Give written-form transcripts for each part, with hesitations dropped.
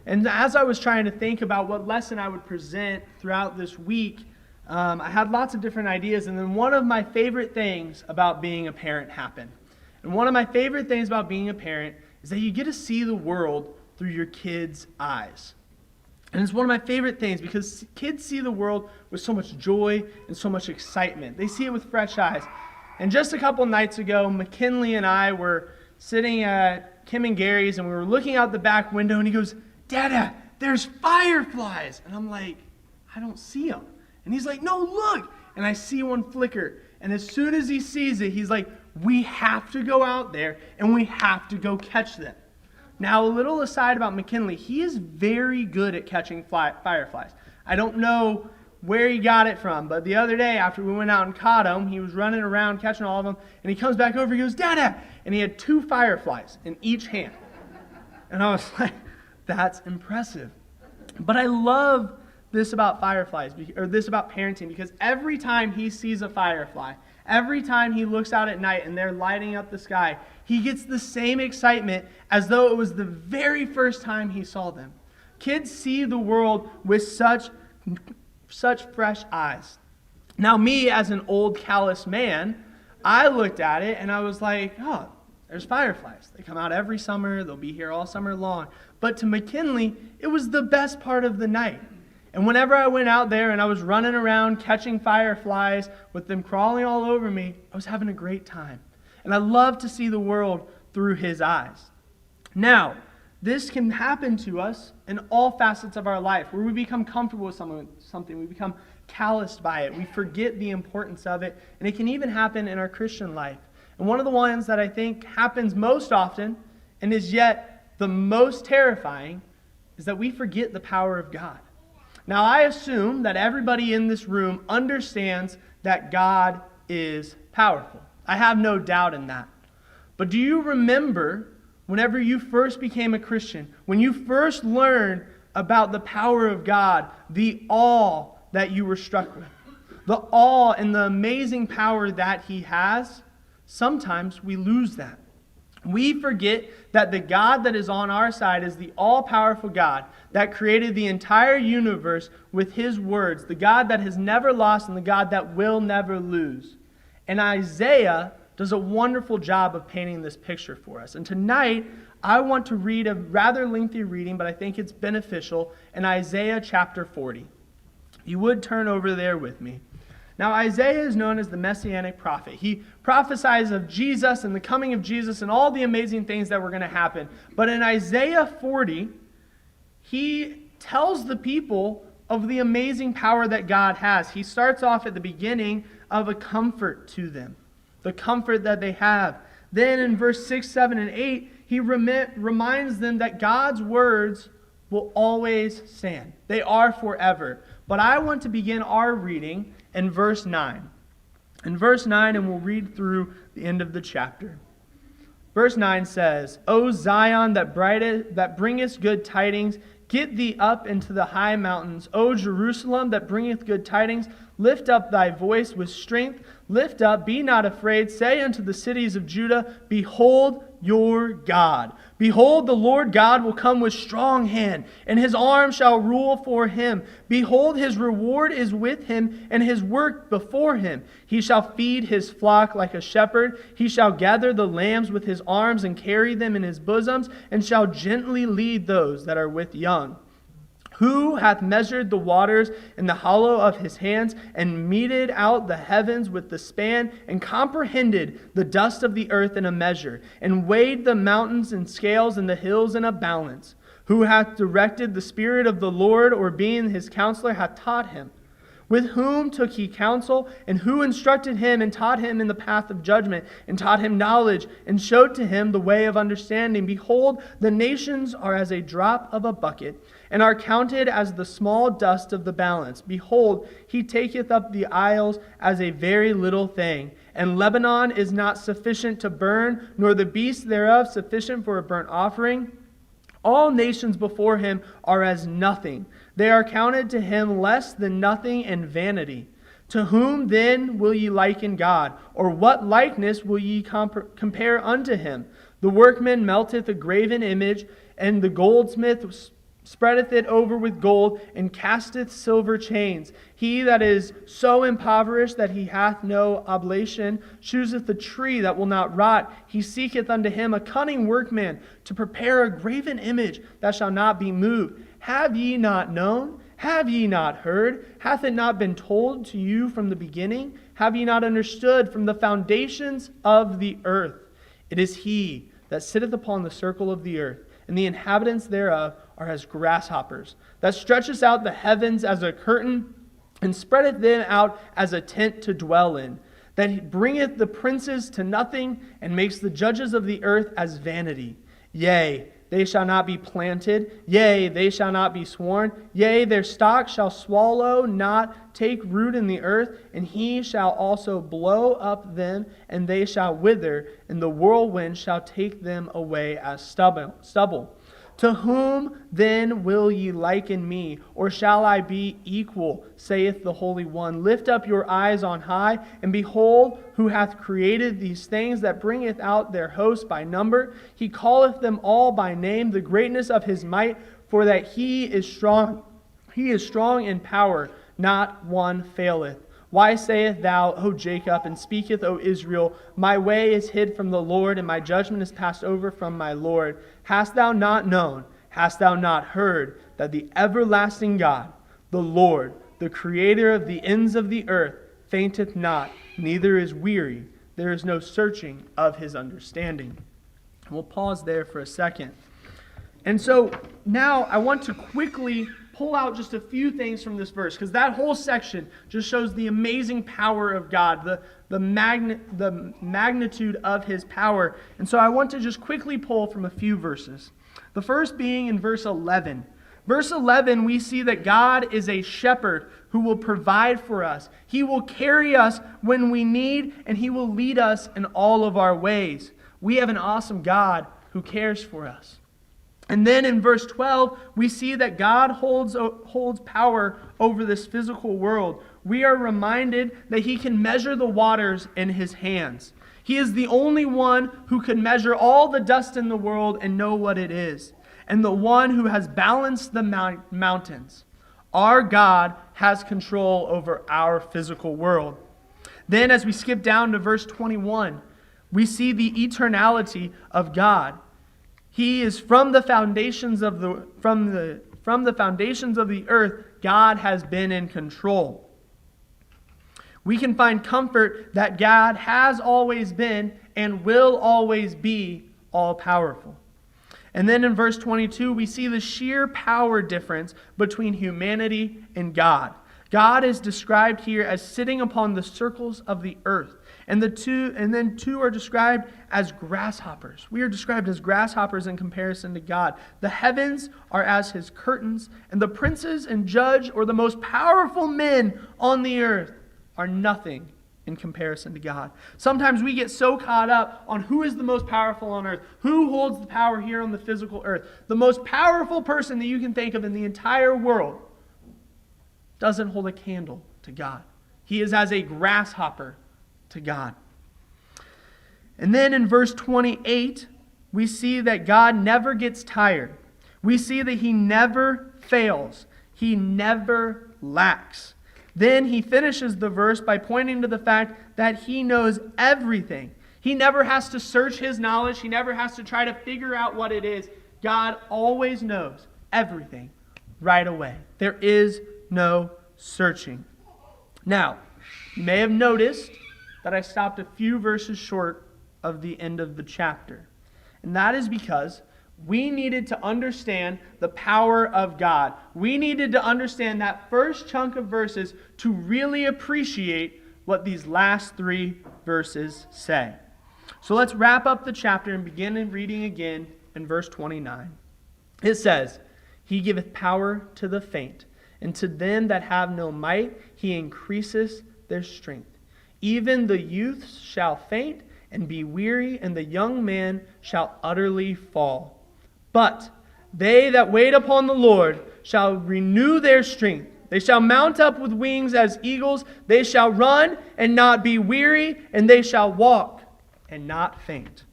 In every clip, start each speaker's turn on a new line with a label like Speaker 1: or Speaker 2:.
Speaker 1: And as I was trying to think about what lesson I would present throughout this week, I had lots of different ideas, and then one of my favorite things about being a parent happened. And one of my favorite things about being a parent is that you get to see the world through your kids' eyes. And it's one of my favorite things because kids see the world with so much joy and so much excitement. They see it with fresh eyes. And just a couple nights ago, McKinley and I were sitting at Kim and Gary's, and we were looking out the back window, and he goes, "Dada, there's fireflies." And I'm like, "I don't see them." And he's like, "No, look." And I see one flicker. And as soon as he sees it, he's like, "We have to go out there and we have to go catch them." Now, a little aside about McKinley, he is very good at catching fireflies. I don't know where he got it from, but the other day after we went out and caught him, he was running around catching all of them, and he comes back over, he goes, "Dada!" And he had 2 fireflies in each hand. And I was like, that's impressive. But I love this about fireflies, or this about parenting, because every time he sees a firefly, every time he looks out at night and they're lighting up the sky, he gets the same excitement as though it was the very first time he saw them. Kids see the world with such fresh eyes. Now, me as an old callous man, I looked at it and I was like, "Oh, there's fireflies. They come out every summer. They'll be here all summer long." But to McKinley, it was the best part of the night. And whenever I went out there and I was running around catching fireflies with them crawling all over me, I was having a great time. And I love to see the world through his eyes. Now, this can happen to us in all facets of our life, where we become comfortable with something, we become calloused by it, we forget the importance of it, and it can even happen in our Christian life. And one of the ones that I think happens most often, and is yet the most terrifying, is that we forget the power of God. Now, I assume that everybody in this room understands that God is powerful. I have no doubt in that. But do you remember whenever you first became a Christian, when you first learned about the power of God, the awe that you were struck with? The awe and the amazing power that He has, sometimes we lose that. We forget that the God that is on our side is the all-powerful God that created the entire universe with His words, the God that has never lost and the God that will never lose. And Isaiah does a wonderful job of painting this picture for us. And tonight, I want to read a rather lengthy reading, but I think it's beneficial, in Isaiah chapter 40. You would turn over there with me. Now, Isaiah is known as the Messianic prophet. He prophesies of Jesus and the coming of Jesus and all the amazing things that were going to happen. But in Isaiah 40, he tells the people of the amazing power that God has. He starts off at the beginning of a comfort to them, the comfort that they have. Then in verse 6, 7, and 8, he reminds them that God's words will always stand. They are forever. But I want to begin our reading in verse 9. In verse 9, and we'll read through the end of the chapter. Verse 9 says, "O Zion, that bringest good tidings, get thee up into the high mountains. O Jerusalem, that bringeth good tidings, lift up thy voice with strength. Lift up, be not afraid. Say unto the cities of Judah, Behold your God. Behold, the Lord God will come with strong hand, and His arm shall rule for Him. Behold, His reward is with Him, and His work before Him. He shall feed His flock like a shepherd. He shall gather the lambs with His arms and carry them in His bosoms, and shall gently lead those that are with young. Who hath measured the waters in the hollow of His hands, and meted out the heavens with the span, and comprehended the dust of the earth in a measure, and weighed the mountains in scales and the hills in a balance? Who hath directed the Spirit of the Lord, or being His counselor hath taught Him? With whom took He counsel, and who instructed Him, and taught Him in the path of judgment, and taught Him knowledge, and showed to Him the way of understanding? Behold, the nations are as a drop of a bucket, and are counted as the small dust of the balance. Behold, He taketh up the isles as a very little thing. And Lebanon is not sufficient to burn, nor the beasts thereof sufficient for a burnt offering. All nations before Him are as nothing. They are counted to Him less than nothing and vanity. To whom then will ye liken God? Or what likeness will ye compare unto Him? The workman melteth a graven image, and the goldsmith spreadeth it over with gold, and casteth silver chains. He that is so impoverished that he hath no oblation, chooseth the tree that will not rot. He seeketh unto him a cunning workman, to prepare a graven image that shall not be moved. Have ye not known? Have ye not heard? Hath it not been told to you from the beginning? Have ye not understood from the foundations of the earth? It is he that sitteth upon the circle of the earth, and the inhabitants thereof are as grasshoppers, that stretcheth out the heavens as a curtain, and spreadeth them out as a tent to dwell in, that bringeth the princes to nothing, and makes the judges of the earth as vanity. Yea, they shall not be planted, yea, they shall not be sworn, yea, their stock shall swallow, not take root in the earth, and he shall also blow up them, and they shall wither, and the whirlwind shall take them away as stubble. To whom then will ye liken me, or shall I be equal, saith the Holy One? Lift up your eyes on high, and behold, who hath created these things, that bringeth out their host by number. He calleth them all by name, the greatness of his might, for that he is strong. He is strong in power, not one faileth. Why sayest thou, O Jacob, and speaketh, O Israel, my way is hid from the Lord, and my judgment is passed over from my Lord? Hast thou not known, hast thou not heard, that the everlasting God, the Lord, the creator of the ends of the earth, fainteth not, neither is weary? There is no searching of his understanding. And we'll pause there for a second. And so now I want to quickly pull out just a few things from this verse, because that whole section just shows the amazing power of God, the magnitude of his power. And so I want to just quickly pull from a few verses. The first being in verse 11. Verse 11, we see that God is a shepherd who will provide for us. He will carry us when we need, and he will lead us in all of our ways. We have an awesome God who cares for us. And then in verse 12, we see that God holds power over this physical world. We are reminded that he can measure the waters in his hands. He is the only one who can measure all the dust in the world and know what it is, and the one who has balanced the mountains. Our God has control over our physical world. Then as we skip down to verse 21, we see the eternality of God. He is from the foundations of the foundations of the earth. God has been in control. We can find comfort that God has always been and will always be all-powerful. And then in verse 22, we see the sheer power difference between humanity and God. God is described here as sitting upon the circles of the earth. And then two are described as grasshoppers. We are described as grasshoppers in comparison to God. The heavens are as his curtains, and the princes and judge, or the most powerful men on the earth, are nothing in comparison to God. Sometimes we get so caught up on who is the most powerful on earth, who holds the power here on the physical earth. The most powerful person that you can think of in the entire world doesn't hold a candle to God. He is as a grasshopper to God. And then in verse 28, we see that God never gets tired. We see that he never fails. He never lacks. Then he finishes the verse by pointing to the fact that he knows everything. He never has to search his knowledge. He never has to try to figure out what it is. God always knows everything right away. There is no searching. Now, you may have noticed that I stopped a few verses short of the end of the chapter. And that is because we needed to understand the power of God. We needed to understand that first chunk of verses to really appreciate what these last three verses say. So let's wrap up the chapter and begin reading again in verse 29. It says, "He giveth power to the faint, and to them that have no might he increaseth their strength. Even the youths shall faint and be weary, and the young man shall utterly fall. But they that wait upon the Lord shall renew their strength. They shall mount up with wings as eagles. They shall run and not be weary, and they shall walk and not faint."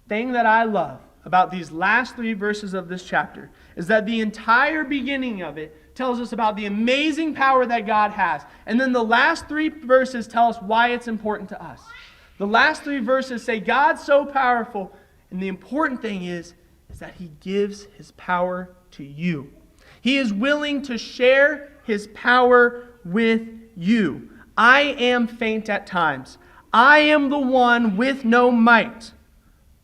Speaker 1: The thing that I love about these last three verses of this chapter is that the entire beginning of it tells us about the amazing power that God has. And then the last 3 verses tell us why it's important to us. The last 3 verses say God's so powerful, and the important thing is that He gives His power to you. He is willing to share His power with you. I am faint at times. I am the one with no might.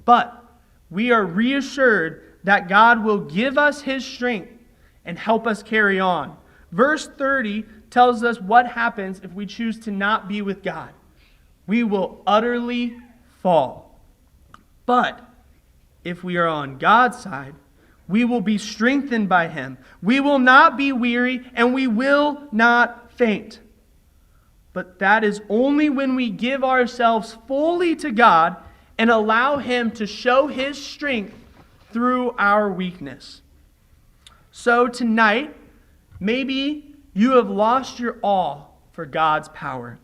Speaker 1: But we are reassured that God will give us His strength and help us carry on. Verse 30 tells us what happens if we choose to not be with God. We will utterly fall. But if we are on God's side, we will be strengthened by Him. We will not be weary, and we will not faint. But that is only when we give ourselves fully to God and allow Him to show His strength through our weakness. So tonight, maybe you have lost your awe for God's power.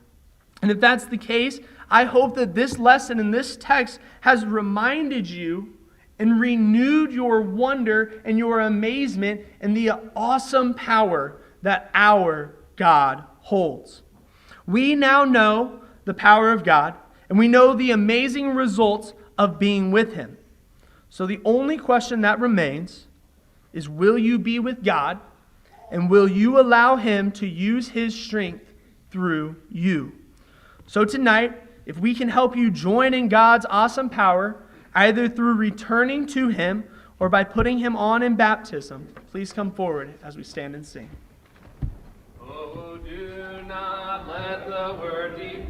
Speaker 1: And if that's the case, I hope that this lesson and this text has reminded you and renewed your wonder and your amazement in the awesome power that our God holds. We now know the power of God, and we know the amazing results of being with Him. So the only question that remains is, will you be with God, and will you allow Him to use His strength through you? So tonight, if we can help you join in God's awesome power, either through returning to Him or by putting Him on in baptism, please come forward as we stand and sing.
Speaker 2: Oh, do not let the word depart.